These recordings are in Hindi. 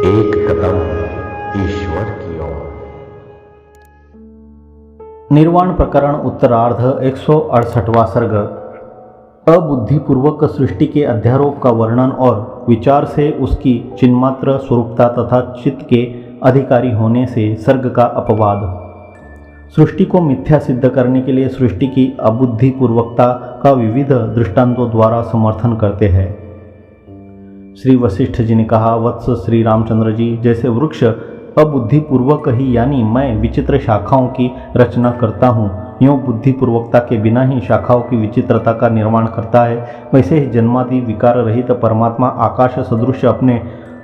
एक कदम ईश्वर की ओर। निर्वाण प्रकरण उत्तरार्ध 168वां सर्ग। अबुद्धिपूर्वक सृष्टि के अध्यारोप का वर्णन और विचार से उसकी चिन्मात्र स्वरूपता तथा चित्त के अधिकारी होने से सर्ग का अपवाद। सृष्टि को मिथ्या सिद्ध करने के लिए सृष्टि की अबुद्धिपूर्वकता का विविध दृष्टांतों द्वारा समर्थन करते हैं। श्री वशिष्ठ जी ने कहा, वत्स श्री रामचंद्र जी, जैसे वृक्ष अबुद्धिपूर्वक ही यानी मैं विचित्र शाखाओं की रचना करता हूँ, यूँ बुद्धिपूर्वकता के बिना ही शाखाओं की विचित्रता का निर्माण करता है, वैसे ही जन्मादि विकार रहित परमात्मा आकाश सदृश अपने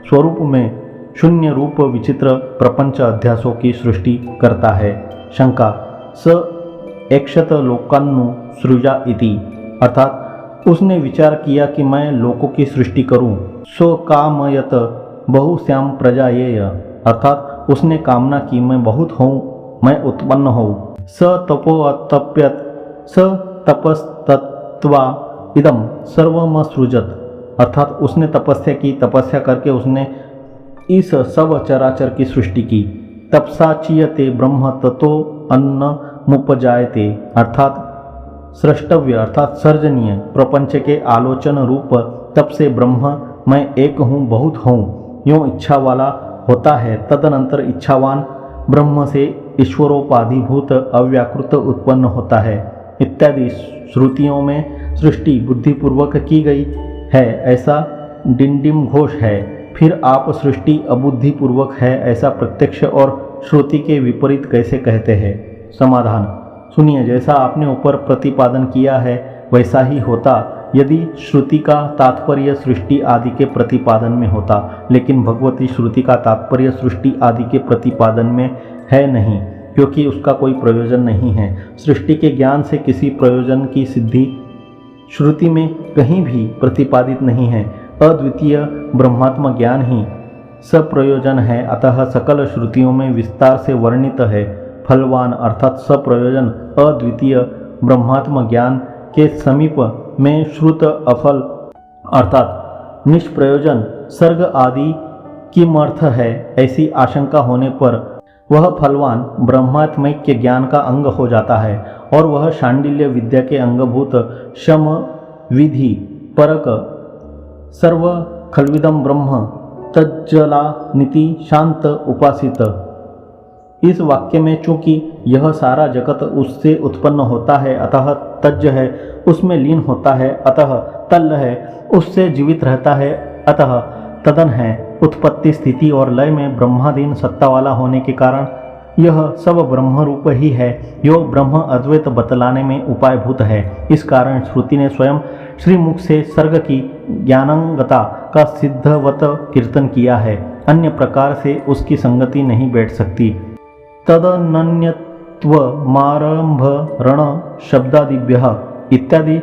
स्वरूप में शून्य रूप विचित्र प्रपंच अध्यासों की सृष्टि करता है। शंका, स एकशत लोकान्नु सृजा इति, अर्थात उसने विचार किया कि मैं लोकों की सृष्टि करूं। सो कामयत बहुश्याम प्रजायेय, अर्थात उसने कामना की मैं बहुत हूँ, मैं उत्पन्न हूँ। स तपो अतप्यत स तपस्तत्वा इदम सर्वमसृजत, अर्थात उसने तपस्या की, तपस्या करके उसने इस सब चराचर की सृष्टि की। तपसा चीयते ब्रह्म ततो अन्न मुपजायते, अर्थात सृष्टव्य अर्थात सर्जनीय प्रपंच के आलोचन रूप तप से ब्रह्म मैं एक हूँ, बहुत हूँ, यूँ इच्छा वाला होता है। तदनंतर इच्छावान ब्रह्म से ईश्वरोपाधिभूत अव्याकृत उत्पन्न होता है। इत्यादि श्रुतियों में सृष्टि बुद्धिपूर्वक की गई है ऐसा डिंडिम घोष है। फिर आप सृष्टि अबुद्धिपूर्वक है ऐसा प्रत्यक्ष और श्रुति के विपरीत कैसे कहते हैं? समाधान सुनिए, जैसा आपने ऊपर प्रतिपादन किया है वैसा ही होता यदि श्रुति का तात्पर्य सृष्टि आदि के प्रतिपादन में होता, लेकिन भगवती श्रुति का तात्पर्य सृष्टि आदि के प्रतिपादन में है नहीं, क्योंकि उसका कोई प्रयोजन नहीं है। सृष्टि के ज्ञान से किसी प्रयोजन की सिद्धि श्रुति में कहीं भी प्रतिपादित नहीं है। अद्वितीय ब्रह्मात्म ज्ञान ही सप्रयोजन है, अतः सकल श्रुतियों में विस्तार से वर्णित है। फलवान अर्थात सप्रयोजन अद्वितीय ब्रह्मात्म ज्ञान के समीप में श्रुत अफल अर्थात निष्प्रयोजन सर्ग आदि किमर्थ है, ऐसी आशंका होने पर वह फलवान ब्रह्मात्मैक्य ज्ञान का अंग हो जाता है और वह शांडिल्य विद्या के अंगभूत शम विधि परक सर्व खलविदम ब्रह्म तज्जला नीति शांत उपासित। इस वाक्य में चूंकि यह सारा जगत उससे उत्पन्न होता है अतः तज्ज है, उसमें लीन होता है अतः तल्ल है, उससे जीवित रहता है अतः तदन है, उत्पत्ति स्थिति और लय में ब्रह्माधीन सत्ता वाला होने के कारण यह सब ब्रह्म रूप ही है, यो ब्रह्म अद्वैत बतलाने में उपायभूत है। इस कारण श्रुति ने स्वयं श्रीमुख से सर्ग की ज्ञानांगता का सिद्धवत कीर्तन किया है, अन्य प्रकार से उसकी संगति नहीं बैठ सकती। तदनन्यत्व मारंभ रण शब्दादिभ्यः इत्यादि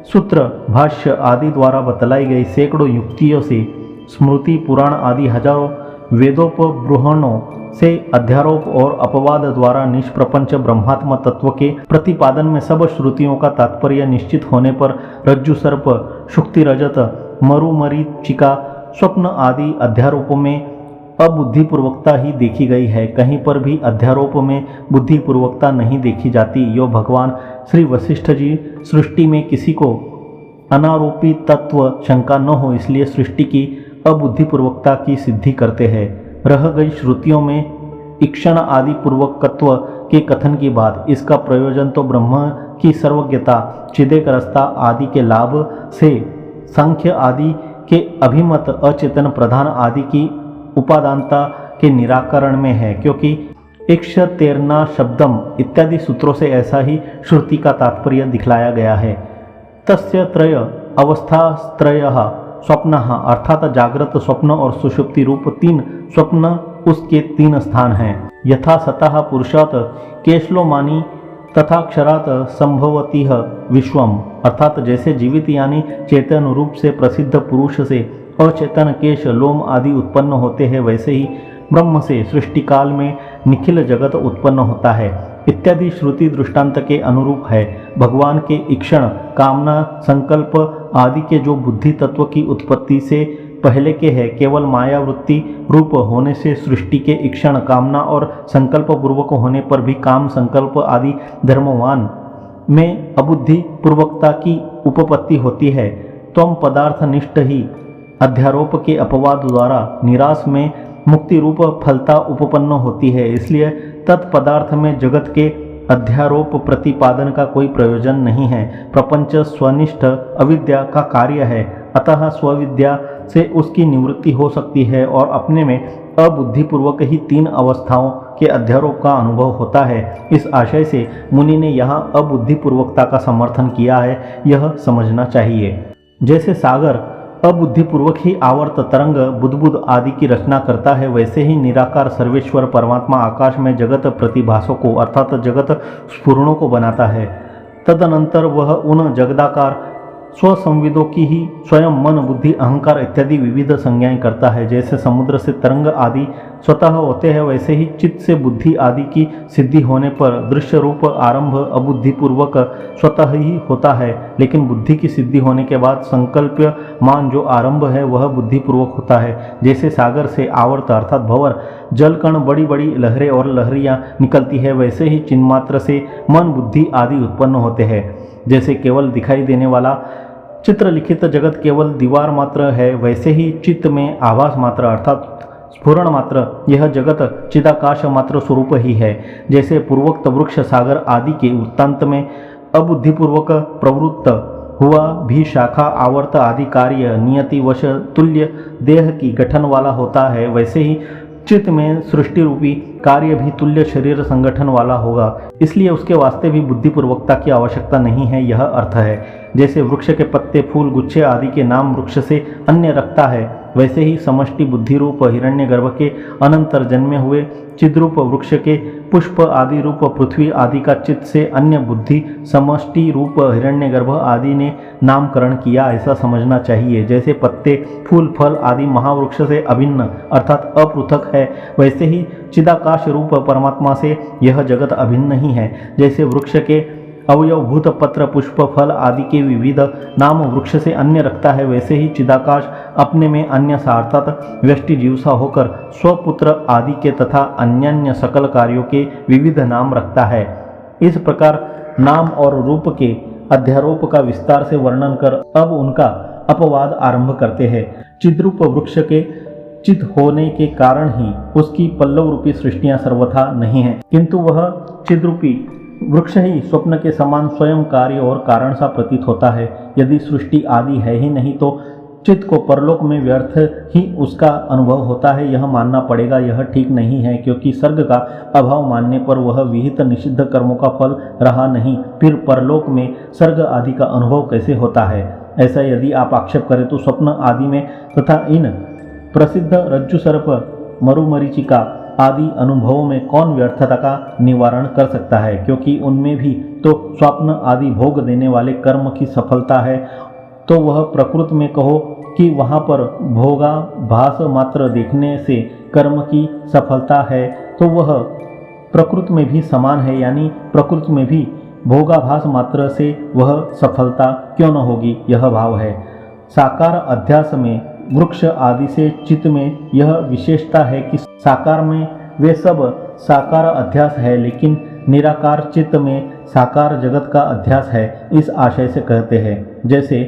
सूत्र भाष्य आदि द्वारा बतलाई गई सैकड़ों युक्तियों से स्मृति पुराण आदि हजारों वेदोपबृहणों से अध्यारोप और अपवाद द्वारा निष्प्रपंच ब्रह्मात्म तत्व के प्रतिपादन में सब श्रुतियों का तात्पर्य निश्चित होने पर रज्जु सर्प शुक्ति रजत मरुमरीचिका स्वप्न आदि अध्यारोपों में अबुद्धिपूर्वकता ही देखी गई है, कहीं पर भी अध्यारोप में बुद्धिपूर्वकता नहीं देखी जाती। यो भगवान श्री वशिष्ठ जी सृष्टि में किसी को अनारोपी तत्व शंका न हो इसलिए सृष्टि की अबुद्धिपूर्वकता की सिद्धि करते हैं। रह गई श्रुतियों में ईक्षण आदि पूर्वकत्व के कथन की बात, इसका प्रयोजन तो ब्रह्म की सर्वज्ञता चिदेकरस्ता आदि के लाभ से सांख्य आदि के अभिमत अचेतन प्रधान आदि की उपादानता के निराकरण में है, क्योंकि इक्षतेर्ना शब्दम इत्यादि सूत्रों से ऐसा ही श्रुति का तात्पर्य दिखलाया गया है। तस्य त्रय अवस्थात्रयः स्वप्नः अर्थात जागृत स्वप्न और सुषुप्ति रूप तीन स्वप्न उसके तीन स्थान हैं। यथा सतः पुरुषात केशलोमानी तथा क्षरात संभवतीह विश्वम, अर्थात जैसे जीवित यानी चेतन रूप से प्रसिद्ध पुरुष से अचेतन केश लोम आदि उत्पन्न होते हैं, वैसे ही ब्रह्म से सृष्टि काल में निखिल जगत उत्पन्न होता है। इत्यादि श्रुति दृष्टांत के अनुरूप है। भगवान के ईक्षण कामना संकल्प आदि के जो बुद्धि तत्व की उत्पत्ति से पहले के है। केवल मायावृत्ति रूप होने से सृष्टि के इक्षण, कामना और संकल्प पूर्वक होने पर भी काम, संकल्प आदि धर्मवान में अबुद्धि पूर्वकता की उपपत्ति होती है। त्वम पदार्थनिष्ठ ही अध्यारोप के अपवाद द्वारा निराश में मुक्ति रूप फलता उपपन्न होती है। इसलिए तत्पदार्थ में जगत के अध्यारोप प्रतिपादन का कोई प्रयोजन नहीं है। प्रपंच स्वनिष्ठ अविद्या का कार्य है, अतः स्वविद्या से उसकी निवृत्ति हो सकती है और अपने में अबुद्धिपूर्वक ही तीन अवस्थाओं के अध्यारोप का अनुभव होता है। इस आशय से मुनि ने यहाँ अबुद्धिपूर्वकता का समर्थन किया है, यह समझना चाहिए। जैसे सागर अबुद्धिपूर्वक ही आवर्त तरंग बुदबुद आदि की रचना करता है, वैसे ही निराकार सर्वेश्वर परमात्मा आकाश में जगत प्रतिभासों को अर्थात जगत स्फुरणों को बनाता है। तदनंतर वह उन जगदाकार स्वसंविदों की ही स्वयं मन, बुद्धि, अहंकार इत्यादि विविध संज्ञाएं करता है। जैसे समुद्र से तरंग आदि स्वतः होते हैं, वैसे ही चित्त से बुद्धि आदि की सिद्धि होने पर दृश्य रूप आरंभ अबुद्धिपूर्वक स्वतः ही होता है, लेकिन बुद्धि की सिद्धि होने के बाद संकल्प मान जो आरंभ है वह बुद्धिपूर्वक होता है। जैसे सागर से आवर्त अर्थात भंवर जलकण बड़ी बड़ी लहरें और लहरियां निकलती है, वैसे ही चिन्मात्र से मन, बुद्धि आदि उत्पन्न होते हैं। जैसे केवल दिखाई देने वाला चित्र लिखित जगत केवल दीवार मात्र है, वैसे ही चित्त में आभास मात्र अर्थात स्फुरण मात्र यह जगत चिदाकाश मात्र स्वरूप ही है। जैसे पूर्वोक्त वृक्ष, सागर आदि के वृत्तांत में अबुद्धिपूर्वक प्रवृत्त हुआ भी शाखा, आवर्त आदि कार्य नियति वश तुल्य देह की गठन वाला होता है, वैसे ही चित्त में सृष्टि रूपी कार्य भी तुल्य शरीर संगठन वाला होगा। इसलिए उसके वास्ते भी बुद्धिपूर्वकता की आवश्यकता नहीं है, यह अर्थ है। जैसे वृक्ष के पत्ते, फूल, गुच्छे आदि के नाम वृक्ष से अन्य रखता है, वैसे ही समष्टि बुद्धि रूप हिरण्यगर्भ के अनंतर जन्मे हुए चिद्रूप वृक्ष के पुष्प आदि रूप पृथ्वी आदि का चित्त से अन्य बुद्धि समष्टि रूप हिरण्यगर्भ आदि ने नामकरण किया, ऐसा समझना चाहिए। जैसे पत्ते, फूल, फल आदि महावृक्ष से अभिन्न अर्थात अपृथक है, वैसे ही चिदाकाश रूप परमात्मा से यह जगत अभिन्न ही है। जैसे वृक्ष के अवयवभूत पत्र, पुष्प, फल आदि के विविध नाम वृक्ष से अन्य रखता है, वैसे ही चिदाकाश अपने में अन्य सा अर्थात व्यष्टि जीव सा होकर स्वपुत्र आदि के तथा अन्यान्य सकल कार्यों के विविध नाम रखता है। इस प्रकार नाम और रूप के अध्यारोप का विस्तार से वर्णन कर अब उनका अपवाद आरंभ करते हैं। चिद्रूप वृक्ष के चित होने के कारण ही उसकी पल्लव रूपी सृष्टियां सर्वथा नहीं है, किंतु वह चिद्रूपी वृक्ष ही स्वप्न के समान स्वयं कार्य और कारण सा प्रतीत होता है। यदि सृष्टि आदि है ही नहीं तो चित्त को परलोक में व्यर्थ ही उसका अनुभव होता है, यह मानना पड़ेगा। यह ठीक नहीं है, क्योंकि सर्ग का अभाव मानने पर वह विहित निषिद्ध कर्मों का फल रहा नहीं, फिर परलोक में सर्ग आदि का अनुभव कैसे होता है। ऐसा यदि आप आक्षेप करें तो स्वप्न आदि में तथा इन प्रसिद्ध रज्जु सर्प, मरुमरीचिका आदि अनुभवों में कौन व्यर्थता का निवारण कर सकता है, क्योंकि उनमें भी तो स्वप्न आदि भोग देने वाले कर्म की सफलता है। तो वह प्रकृति में कहो कि वहाँ पर भोगाभास मात्र देखने से कर्म की सफलता है, तो वह प्रकृति में भी समान है, यानी प्रकृति में भी भोगाभास मात्र से वह सफलता क्यों न होगी, यह भाव है। साकार अध्यास में वृक्ष आदि से चित्त में यह विशेषता है कि साकार में वे सब साकार अध्यास है, लेकिन निराकार चित्त में साकार जगत का अध्यास है, इस आशय से कहते हैं। जैसे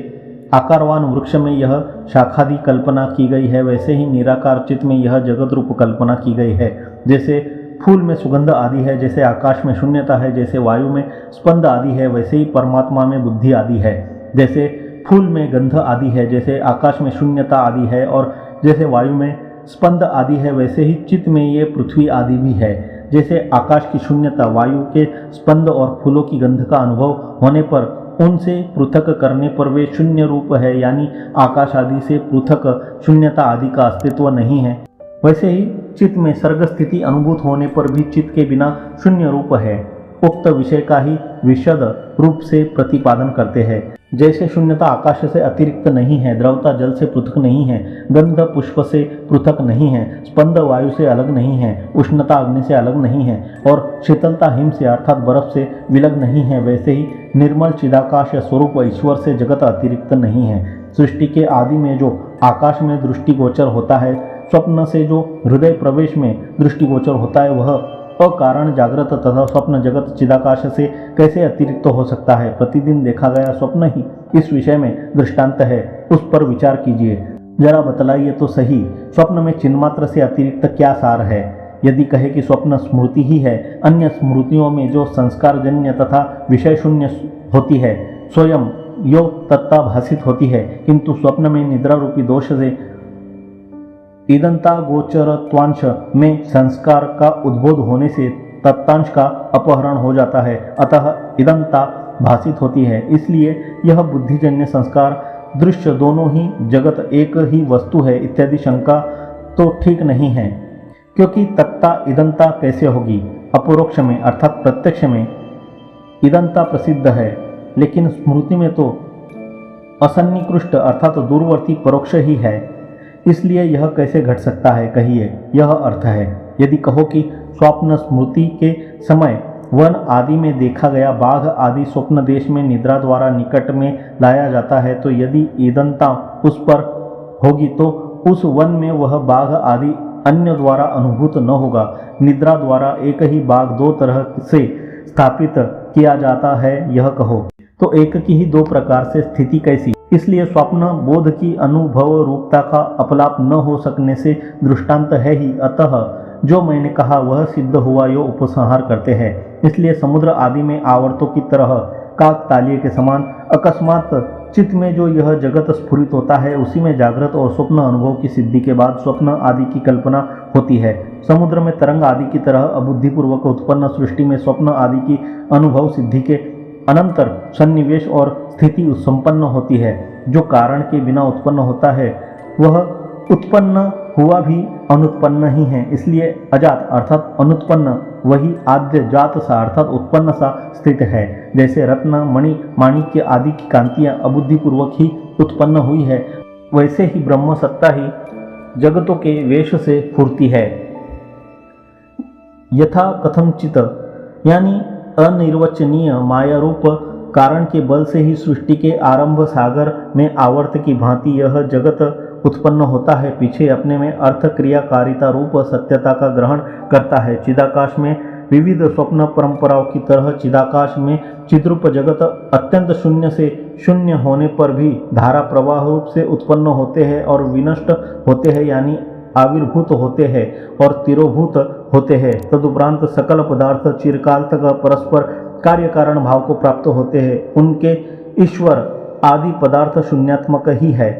आकारवान वृक्ष में यह शाखादि कल्पना की गई है, वैसे ही निराकार चित्त में यह जगत रूप कल्पना की गई है। जैसे फूल में सुगंध आदि है, जैसे आकाश में शून्यता है, जैसे वायु में स्पंद आदि है, वैसे ही परमात्मा में बुद्धि आदि है। जैसे फूल में गंध आदि है, जैसे आकाश में शून्यता आदि है, और जैसे वायु में स्पंद आदि है, वैसे ही चित्त में ये पृथ्वी आदि भी है। जैसे आकाश की शून्यता, वायु के स्पंद और फूलों की गंध का अनुभव होने पर उनसे पृथक करने पर वे शून्य रूप है, यानी आकाश आदि से पृथक शून्यता आदि का अस्तित्व नहीं है। वैसे ही चित्त में सर्ग स्थिति अनुभूत होने पर भी चित्त के बिना शून्य रूप है। उक्त विषय का ही विशद रूप से प्रतिपादन करते हैं। जैसे शून्यता आकाश से अतिरिक्त नहीं है, द्रवता जल से पृथक नहीं है, गंध पुष्प से पृथक नहीं है, स्पंद वायु से अलग नहीं है, उष्णता अग्नि से अलग नहीं है, और शीतलता हिम से अर्थात बर्फ से विलग नहीं है, वैसे ही निर्मल चिदाकाश स्वरूप ईश्वर से जगत अतिरिक्त नहीं है। सृष्टि के आदि में जो आकाश में दृष्टिगोचर होता है, स्वप्न से जो हृदय प्रवेश में दृष्टिगोचर होता है वह अकारण जागृत तथा स्वप्न जगत चिदाकाश से कैसे अतिरिक्त हो सकता है। प्रतिदिन देखा गया स्वप्न ही इस विषय में दृष्टांत है, उस पर विचार कीजिए। जरा बतलाइए तो सही, स्वप्न में चिन्मात्र से अतिरिक्त क्या सार है। यदि कहे कि स्वप्न स्मृति ही है, अन्य स्मृतियों में जो संस्कारजन्य तथा विषय शून्य होती है स्वयं यो तत्ता भाषित होती है, किंतु स्वप्न में निद्रा रूपी दोष से ईदंता गोचरत्वांश में संस्कार का उद्बोध होने से तत्तांश का अपहरण हो जाता है, अतः ईदंता भाषित होती है। इसलिए यह बुद्धिजन्य संस्कार दृश्य दोनों ही जगत एक ही वस्तु है इत्यादि शंका तो ठीक नहीं है, क्योंकि तत्ता ईदंता कैसे होगी। अपरोक्ष में अर्थात प्रत्यक्ष में ईदंता प्रसिद्ध है, लेकिन स्मृति में तो असन्निकृष्ट अर्थात दूरवर्ती परोक्ष ही है। इसलिए यह कैसे घट सकता है, कहिए। यह अर्थ है, यदि कहो कि स्वप्न स्मृति के समय वन आदि में देखा गया बाघ आदि स्वप्न देश में निद्रा द्वारा निकट में लाया जाता है, तो यदि ईदंता उस पर होगी तो उस वन में वह बाघ आदि अन्य द्वारा अनुभूत न होगा। निद्रा द्वारा एक ही बाघ दो तरह से स्थापित किया जाता है, यह कहो तो एक की ही दो प्रकार से स्थिति कैसी। इसलिए स्वप्न बोध की अनुभव रूपता का अपलाप न हो सकने से दृष्टांत है ही। अतः जो मैंने कहा वह सिद्ध हुआ, यो उपसंहार करते हैं। इसलिए समुद्र आदि में आवर्तों की तरह काकतालीय के समान अकस्मात चित्त में जो यह जगत स्फुरित होता है, उसी में जागृत और स्वप्न अनुभव की सिद्धि के बाद स्वप्न आदि की कल्पना होती है। समुद्र में तरंग आदि की तरह अबुद्धिपूर्वक उत्पन्न सृष्टि में स्वप्न आदि की अनुभव सिद्धि के अनंतर सन्निवेश और स्थिति संपन्न होती है। जो कारण के बिना उत्पन्न होता है वह उत्पन्न हुआ भी अनुत्पन्न ही है। इसलिए अजात अर्थात अनुत्पन्न वही आद्य जात सा अर्थात उत्पन्न सा स्थित है। जैसे रत्न मणि माणिक्य आदि की कांतियां अबुद्धिपूर्वक ही उत्पन्न हुई है, वैसे ही ब्रह्म सत्ता ही जगतों के वेश से फूरती है। यथा कथमचित यानी अनिर्वचनीय माया रूप कारण के बल से ही सृष्टि के आरंभ सागर में आवर्त की भांति यह जगत उत्पन्न होता है। पीछे अपने में अर्थ क्रियाकारिता रूप सत्यता का ग्रहण करता है। चिदाकाश में विविध स्वप्न परंपराओं की तरह चिदाकाश में चिद्रूप जगत अत्यंत शून्य से शून्य होने पर भी धारा प्रवाह रूप से उत्पन्न होते हैं और विनष्ट होते हैं, यानी आविर्भूत होते हैं और तिरोभूत होते हैं। तदुपरांत सकल पदार्थ चिरकाल तक परस्पर कार्य कारण भाव को प्राप्त होते हैं। उनके ईश्वर आदि पदार्थ शून्यात्मक ही है।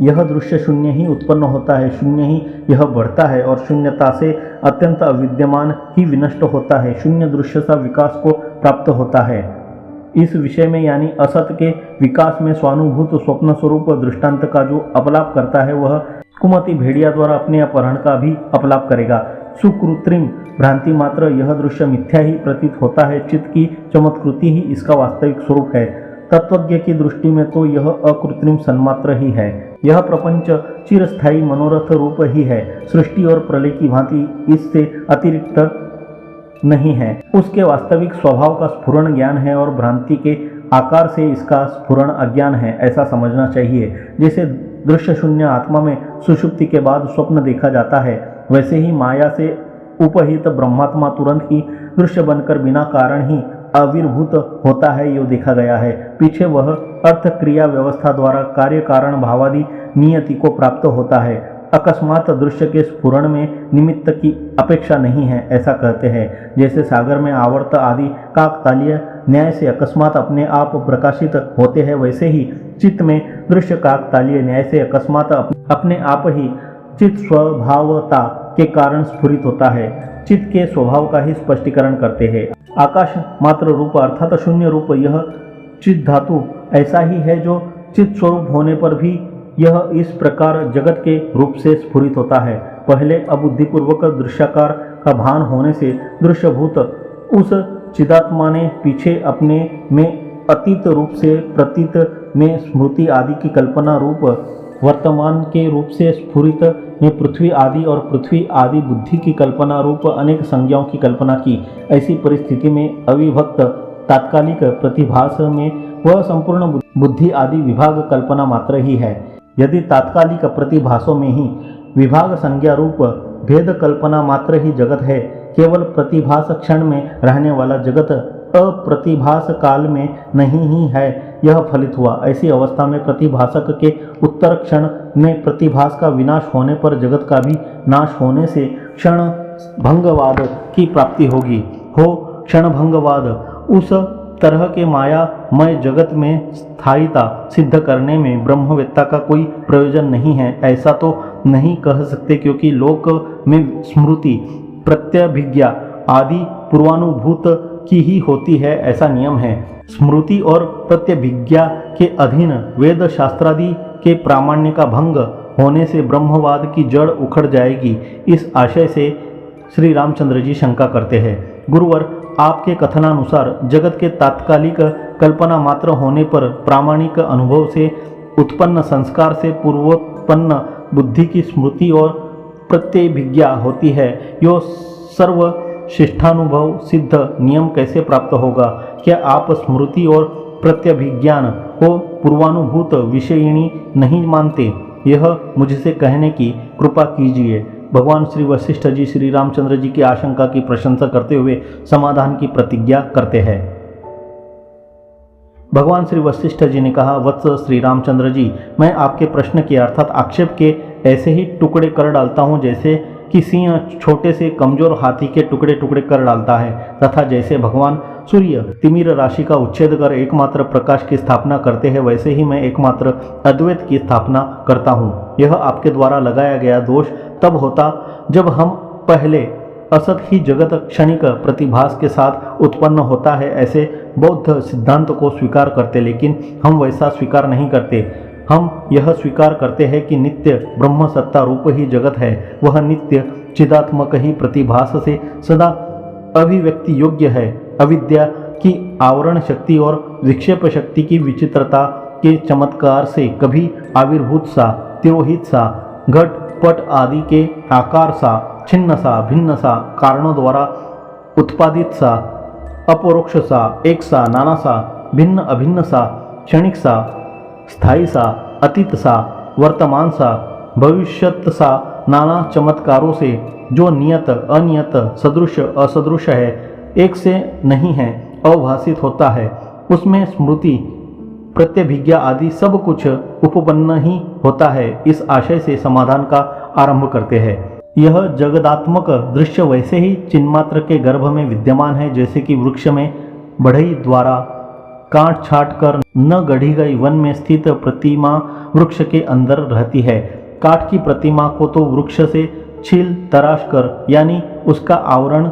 यह दृश्य शून्य ही उत्पन्न होता है, शून्य ही यह बढ़ता है और शून्यता से अत्यंत अविद्यमान ही विनष्ट होता है। शून्य दृश्य सा विकास को प्राप्त होता है। इस विषय में यानी असत के विकास में स्वानुभूत स्वप्न स्वरूप दृष्टांत का जो अपलाप करता है वह कुमति भेड़िया द्वारा अपने अपहरण का भी अपलाप करेगा। सुकृत्रिम भ्रांति मात्र यह दृश्य मिथ्या ही प्रतीत होता है। चित्त की चमत्कृति ही इसका वास्तविक स्वरूप है। तत्वज्ञ की दृष्टि में तो यह अकृत्रिम सन्मात्र ही है। यह प्रपंच चिरस्थायी मनोरथ रूप ही है। सृष्टि और प्रलय की भांति इससे अतिरिक्त नहीं है। उसके वास्तविक स्वभाव का स्फुरण ज्ञान है और भ्रांति के आकार से इसका स्फुरण अज्ञान है, ऐसा समझना चाहिए। जैसे दृश्य शून्य आत्मा में सुषुप्ति के बाद स्वप्न देखा जाता है, वैसे ही माया से उपहित ब्रह्मात्मा तुरंत ही दृश्य बनकर बिना कारण ही आविर्भूत होता है, यो देखा गया है। पीछे वह अर्थ क्रिया व्यवस्था द्वारा कार्य कारण भावादि नियति को प्राप्त होता है। अकस्मात दृश्य के स्फुरण में निमित्त की अपेक्षा नहीं है, ऐसा कहते हैं। जैसे सागर में आवर्त आदि काकतालीय न्याय से अकस्मात अपने आप प्रकाशित होते हैं, वैसे ही चित्त में दृश्य काकतालीय न्याय से अकस्मात अपने आप ही चित्त स्वभावता के कारण स्फुरित होता है। चित्त के स्वभाव का ही स्पष्टीकरण करते हैं। आकाश मात्र रूप अर्थात शून्य रूप यह चित्त धातु ऐसा ही है जो चित्त स्वरूप होने पर भी यह इस प्रकार जगत के रूप से स्फुरित होता है। पहले अबुद्धिपूर्वक दृश्याकार का भान होने से दृश्यभूत उस चिदात्मा ने पीछे अपने में अतीत रूप से प्रतीत में स्मृति आदि की कल्पना रूप वर्तमान के रूप से स्फुरित में पृथ्वी आदि और पृथ्वी आदि बुद्धि की कल्पना रूप अनेक संज्ञाओं की कल्पना की। ऐसी परिस्थिति में अविभक्त तात्कालिक प्रतिभास में वह संपूर्ण बुद्धि आदि विभाग कल्पना मात्र ही है। यदि तात्कालिक प्रतिभासों में ही विभाग संज्ञा रूप भेद कल्पना मात्र ही जगत है, केवल प्रतिभास क्षण में रहने वाला जगत अप्रतिभास काल में नहीं ही है, यह फलित हुआ। ऐसी अवस्था में प्रतिभासक के उत्तर क्षण में प्रतिभास का विनाश होने पर जगत का भी नाश होने से क्षण भंगवाद की प्राप्ति होगी। हो क्षण भंगवाद, उस तरह के मायामय जगत में स्थायिता सिद्ध करने में ब्रह्मवेत्ता का कोई प्रयोजन नहीं है, ऐसा तो नहीं कह सकते, क्योंकि लोक में स्मृति प्रत्यभिज्ञा आदि पूर्वानुभूत की ही होती है, ऐसा नियम है। स्मृति और प्रत्यभिज्ञा के अधीन वेद शास्त्रादि के प्रामाण्य का भंग होने से ब्रह्मवाद की जड़ उखड़ जाएगी। इस आशय से श्री रामचंद्र जी शंका करते हैं। गुरुवर, आपके कथनानुसार जगत के तात्कालिक कल्पना मात्र होने पर प्रामाणिक अनुभव से उत्पन्न संस्कार से पूर्वोत्पन्न बुद्धि की स्मृति और प्रत्यभिज्ञा होती है। यो सर्व शिष्टानुभव सिद्ध नियम कैसे प्राप्त होगा? क्या आप स्मृति और प्रत्यभिज्ञान को पूर्वानुभूत विषयिणी नहीं मानते? यह मुझसे कहने की कृपा कीजिए। भगवान श्री वशिष्ठ जी श्री रामचंद्र जी की आशंका की प्रशंसा करते हुए समाधान की प्रतिज्ञा करते हैं। भगवान श्री वशिष्ठ जी ने कहा, वत्स श्री रामचंद्र जी, मैं आपके प्रश्न के अर्थात आक्षेप के ऐसे ही टुकड़े कर डालता हूँ जैसे कि सिंह छोटे से कमजोर हाथी के टुकड़े टुकड़े कर डालता है, तथा जैसे भगवान सूर्य तिमिर राशि का उच्छेद कर एकमात्र प्रकाश की स्थापना करते हैं, वैसे ही मैं एकमात्र अद्वैत की स्थापना करता हूँ। यह आपके द्वारा लगाया गया दोष तब होता जब हम पहले असत ही जगत क्षणिक प्रतिभास के साथ उत्पन्न होता है ऐसे बौद्ध सिद्धांत को स्वीकार करते, लेकिन हम वैसा स्वीकार नहीं करते। हम यह स्वीकार करते हैं कि नित्य ब्रह्म सत्ता रूप ही जगत है, वह नित्य चिदात्मक ही प्रतिभास से सदा अभिव्यक्ति योग्य है। अविद्या की आवरण शक्ति और विक्षेप शक्ति की विचित्रता के चमत्कार से कभी आविर्भूत सा, तिरोहित सा, घट पट आदि के आकार सा, छिन्न सा, भिन्न सा, कारणों द्वारा उत्पादित सा, अपरोक्ष सा, एक सा, नाना सा, भिन्न अभिन्न सा, क्षणिक सा, स्थायी सा, अतीत सा, वर्तमान सा, भविष्यत सा, नाना चमत्कारों से जो नियत अनियत सदृश असदृश है, एक से नहीं है, अभासित होता है, उसमें स्मृति प्रत्यभिज्ञा आदि सब कुछ उपपन्न ही होता है। इस आशय से समाधान का आरंभ करते हैं। यह जगदात्मक दृश्य वैसे ही चिन्मात्र के गर्भ में विद्यमान है जैसे कि वृक्ष में बढ़ई द्वारा काट छाट कर न गढ़ी गई वन में स्थित प्रतिमा वृक्ष के अंदर रहती है। काठ की प्रतिमा को तो वृक्ष से छील तराश कर यानी उसका आवरण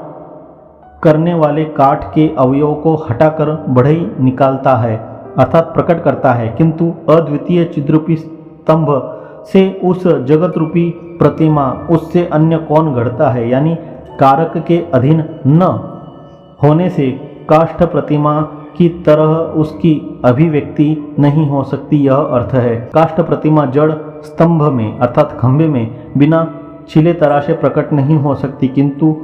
करने वाले काठ के अवयव को हटाकर बढ़ई निकालता है अर्थात प्रकट करता है, किंतु अद्वितीय चिद्रूपी स्तंभ से उस जगत रूपी प्रतिमा उससे अन्य कौन गढ़ता है, यानी कारक के अधीन न होने से काष्ठ प्रतिमा की तरह उसकी अभिव्यक्ति नहीं हो सकती, यह अर्थ है। काष्ठ प्रतिमा जड़ स्तंभ में अर्थात खंभे में बिना छिले तराशे प्रकट नहीं हो सकती, किंतु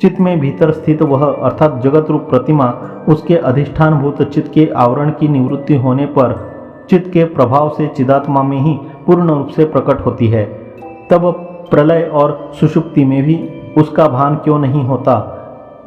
चित्त में भीतर स्थित वह अर्थात जगत रूप प्रतिमा उसके अधिष्ठानभूत चित्त के आवरण की निवृत्ति होने पर चित्त के प्रभाव से चिदात्मा में ही पूर्ण रूप से प्रकट होती है। तब प्रलय और सुषुप्ति में भी उसका भान क्यों नहीं होता?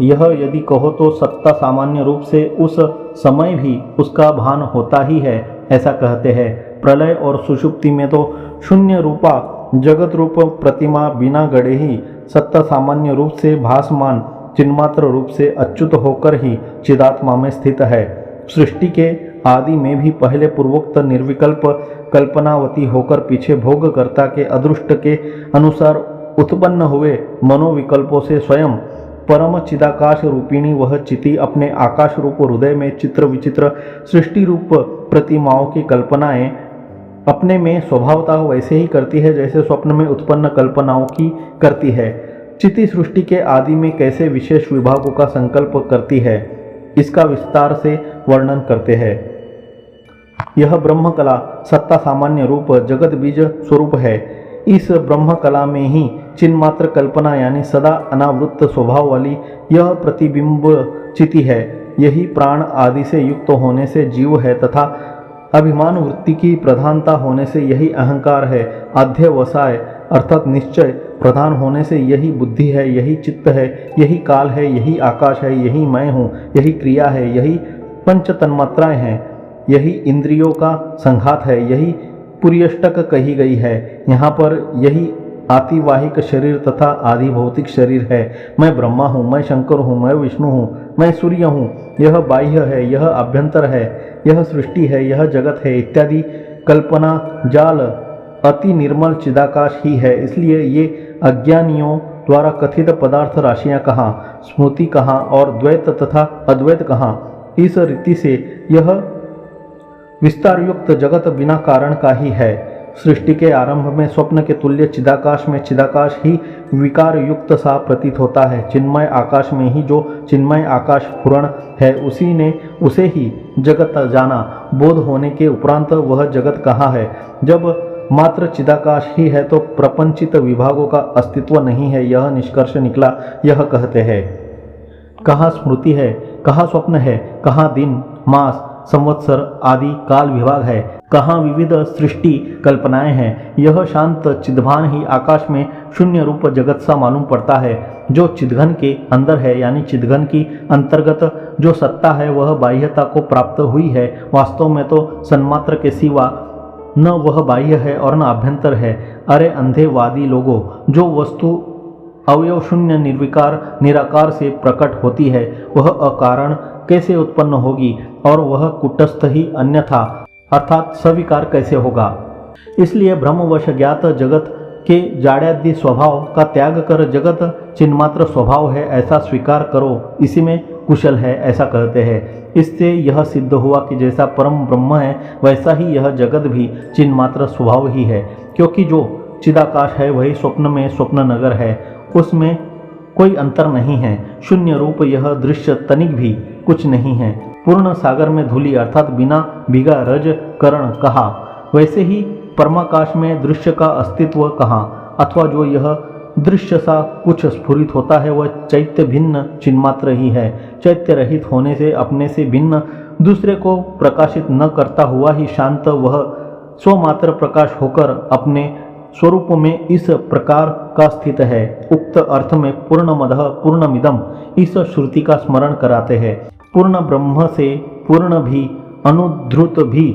यह यदि कहो तो सत्ता सामान्य रूप से उस समय भी उसका भान होता ही है, ऐसा कहते हैं। प्रलय और सुषुप्ति में तो शून्य रूपा जगत रूप प्रतिमा बिना गढ़े ही सत्ता सामान्य रूप से भासमान चिन्मात्र रूप से अच्युत होकर ही चिदात्मा में स्थित है। सृष्टि के आदि में भी पहले पूर्वोक्त निर्विकल्प कल्पनावती होकर पीछे भोगकर्ता के अदृष्ट के अनुसार उत्पन्न हुए मनोविकल्पों से स्वयं परम चिदाकाश रूपिणी वह चिति अपने आकाश रूप हृदय में चित्र विचित्र सृष्टि रूप प्रतिमाओं की कल्पनाएं अपने में स्वभावतः वैसे ही करती है जैसे स्वप्न में उत्पन्न कल्पनाओं की करती है। चिति सृष्टि के आदि में कैसे विशेष विभागों का संकल्प करती है, इसका विस्तार से वर्णन करते हैं। यह ब्रह्म कला सत्ता सामान्य रूप जगत बीज स्वरूप है। इस ब्रह्म कला में ही चिन्मात्र कल्पना यानी सदा अनावृत्त स्वभाव वाली यह प्रतिबिंब चिति है। यही प्राण आदि से युक्त होने से जीव है तथा अभिमान वृत्ति की प्रधानता होने से यही अहंकार है। अध्यवसाय अर्थात निश्चय प्रधान होने से यही बुद्धि है, यही चित्त है, यही काल है, यही आकाश है, यही मैं हूँ, यही क्रिया है, यही पंच तन्मात्राएं हैं, यही इंद्रियों का संघात है, यही पुर्यष्टक कही गई है। यहाँ पर यही आतिवाहिक शरीर तथा आदि भौतिक शरीर है। मैं ब्रह्मा हूँ, मैं शंकर हूँ, मैं विष्णु हूँ, मैं सूर्य हूँ, यह बाह्य है, यह अभ्यंतर है, यह सृष्टि है, यह जगत है इत्यादि कल्पना जाल अति निर्मल चिदाकाश ही है। इसलिए ये अज्ञानियों द्वारा कथित पदार्थ राशियाँ कहाँ, स्मृति कहाँ और द्वैत तथा अद्वैत कहाँ, इस रीति से यह विस्तार युक्त जगत बिना कारण का ही है। सृष्टि के आरंभ में स्वप्न के तुल्य चिदाकाश में चिदाकाश ही विकार युक्त सा प्रतीत होता है। चिन्मय आकाश में ही जो चिन्मय आकाश पूर्ण है उसी ने उसे ही जगत जाना। बोध होने के उपरांत वह जगत कहाँ है? जब मात्र चिदाकाश ही है तो प्रपंचित विभागों का अस्तित्व नहीं है, यह निष्कर्ष निकला। यह कहते हैं कहाँ स्मृति है, कहाँ स्वप्न है, कहाँ दिन मास संवत्सर आदि काल विभाग है, कहाँ विविध सृष्टि कल्पनाएं हैं। यह शांत चिद्भान ही आकाश में शून्य रूप जगत सा मालूम पड़ता है, जो चिद्घन के अंदर है, यानी चिद्घन की अंतर्गत जो सत्ता है वह बाह्यता को प्राप्त हुई है। वास्तव में तो सन्मात्र के सिवा न वह बाह्य है और न अभ्यंतर है। अरे अंधेवादी लोगों, जो वस्तु अवयव शून्य निर्विकार निराकार से प्रकट होती है वह अकारण कैसे उत्पन्न होगी और वह कुटस्थ ही अन्यथा अर्थात सविकार कैसे होगा? इसलिए ब्रह्मवश ज्ञात जगत के जाड्यादि स्वभाव का त्याग कर जगत चिन्मात्र स्वभाव है ऐसा स्वीकार करो, इसी में कुशल है ऐसा कहते हैं। इससे यह सिद्ध हुआ कि जैसा परम ब्रह्म है वैसा ही यह जगत भी चिन्मात्र स्वभाव ही है, क्योंकि जो चिदाकाश है वही स्वप्न में स्वप्न नगर है, उसमें कोई अंतर नहीं है। शून्य रूप यह दृश्य तनिक भी कुछ नहीं है। पूर्ण सागर में धूलि अर्थात बिना भीगा रज करण कहा, वैसे ही परमाकाश में दृश्य का अस्तित्व कहाँ, अथवा जो यह दृश्य सा कुछ स्फुरित होता है वह चैत्य भिन्न चिन्मात्र ही है। चैत्य रहित होने से अपने से भिन्न दूसरे को प्रकाशित न करता हुआ ही शांत वह स्वमात्र प्रकाश होकर अपने स्वरूप में इस प्रकार का स्थित है। उक्त अर्थ में पूर्णमदः पूर्णमिदम् इस श्रुति का स्मरण कराते हैं। पूर्ण ब्रह्म से पूर्ण भी अनुद्धृत भी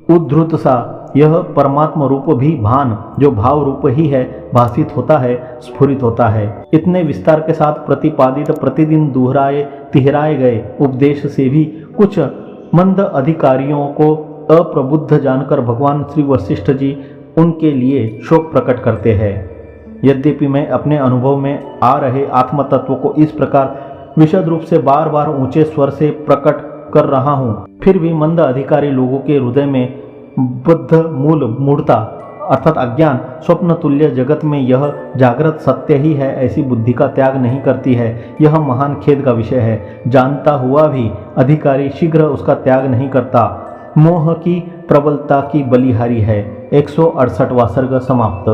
उद्धृत सा यह परमात्म रूप भी भान जो भाव रूप ही है भाषित होता है, स्फुरित होता है। इतने विस्तार के साथ प्रतिपादित प्रतिदिन दोहराए तिहराए गए उपदेश से भी कुछ मंद अधिकारियों को अप्रबुद्ध जानकर भगवान श्री वशिष्ठ जी उनके लिए शोक प्रकट करते हैं। यद्यपि मैं अपने अनुभव में आ रहे आत्म तत्व को इस प्रकार विशद रूप से बार बार ऊंचे स्वर से प्रकट कर रहा हूँ, फिर भी मंद अधिकारी लोगों के हृदय में बुद्ध मूढ़ता अर्थात अज्ञान स्वप्न तुल्य जगत में यह जागृत सत्य ही है ऐसी बुद्धि का त्याग नहीं करती है। यह महान खेद का विषय है। जानता हुआ भी अधिकारी शीघ्र उसका त्याग नहीं करता। मोह की प्रबलता की बलिहारी है। 168वां सर्ग समाप्त।